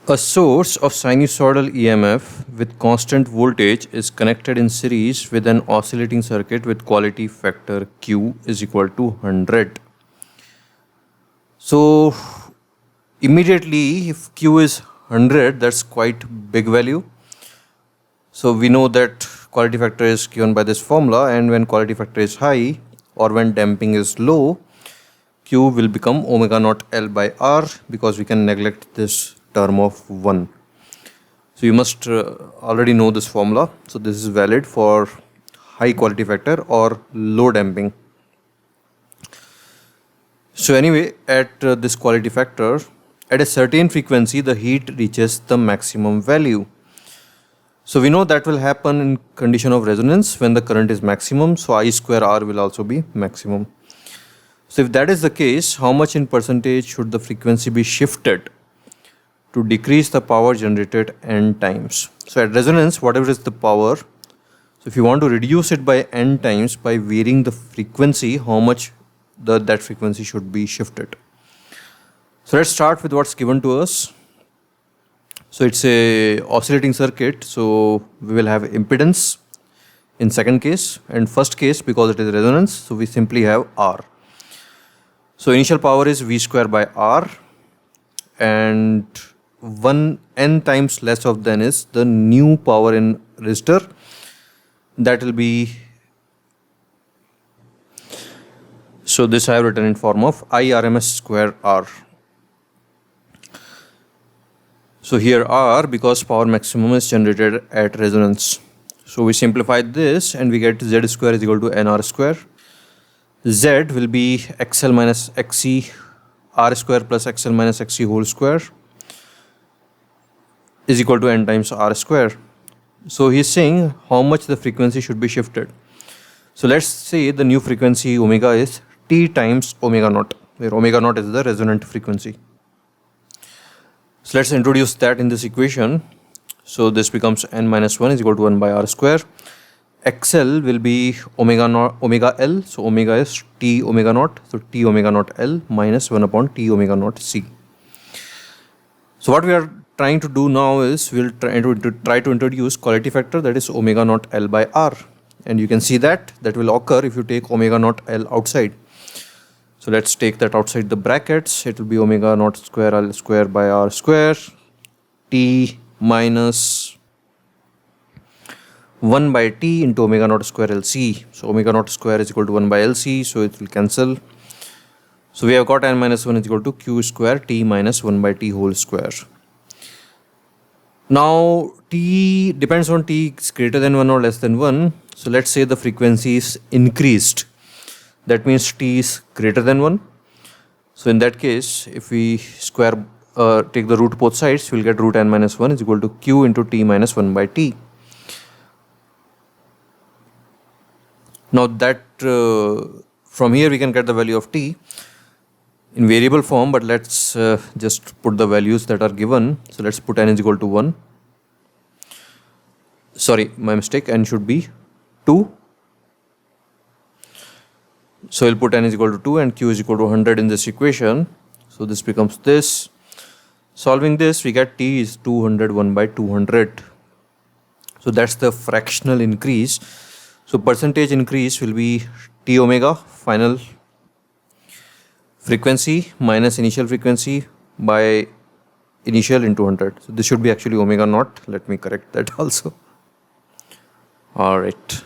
A source of sinusoidal EMF with constant voltage is connected in series with an oscillating circuit with quality factor Q is equal to 100. So immediately if Q is 100, that's quite big value. So we know that quality factor is given by this formula, and when quality factor is high or when damping is low, Q will become omega naught L by R, because we can neglect this term of 1. So you must already know this formula. So this is valid for high quality factor or low damping. So anyway, at this quality factor, at a certain frequency, the heat reaches the maximum value. So we know that will happen in condition of resonance when the current is maximum. So I square R will also be maximum. So if that is the case, how much in percentage should the frequency be shifted to decrease the power generated n times? So at resonance, whatever is the power, so if you want to reduce it by n times by varying the frequency, how much that frequency should be shifted? So let's start with what's given to us. So it's a oscillating circuit, so we will have impedance in second case, and first case, because it is resonance, so we simply have R. So initial power is V square by R, and 1 n times less of than is the new power in resistor. That will be, so this I have written in form of I RMS square R. So here R, because power maximum is generated at resonance. So we simplify this and we get Z square is equal to NR square. Z will be XL minus XC, R square plus XL minus XC whole square is equal to N times R square. So he's saying how much the frequency should be shifted. So let's say the new frequency omega is T times omega naught, where omega naught is the resonant frequency. So let's introduce that in this equation. So this becomes N minus 1 is equal to 1 by R square. XL will be omega L, so omega is T omega naught, so T omega naught L minus 1 upon T omega naught C. So what we are trying to do now is we'll try to introduce quality factor, that is omega naught L by R, and you can see that will occur if you take omega naught L outside. So let's take that outside the brackets. It will be omega naught square L square by R square, T minus 1 by T into omega naught square LC. So omega naught square is equal to 1 by LC, so it will cancel. So we have got N minus 1 is equal to Q square T minus 1 by T whole square. Now T depends on T is greater than 1 or less than 1. So let's say the frequency is increased. That means T is greater than 1. So in that case, if we square, take the root both sides, we'll get root N minus 1 is equal to Q into T minus 1 by T. Now that from here we can get the value of T in variable form, but let's just put the values that are given. So let's put N is equal to 1. Sorry, my mistake, N should be 2. So we'll put N is equal to 2 and Q is equal to 100 in this equation. So this becomes this. Solving this, we get T is 201 by 200. So that's the fractional increase. So percentage increase will be T omega final frequency minus initial frequency by initial into 100. So this should be actually omega naught. Let me correct that also. Alright.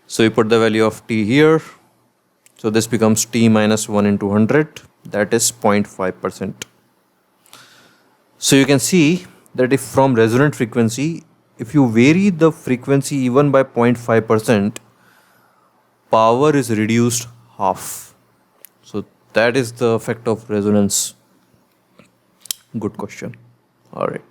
So we put the value of T here. So this becomes T minus 1 into 100. That is 0.5%. So you can see that if from resonant frequency, if you vary the frequency even by 0.5%, power is reduced half. So that is the effect of resonance. Good question. All right.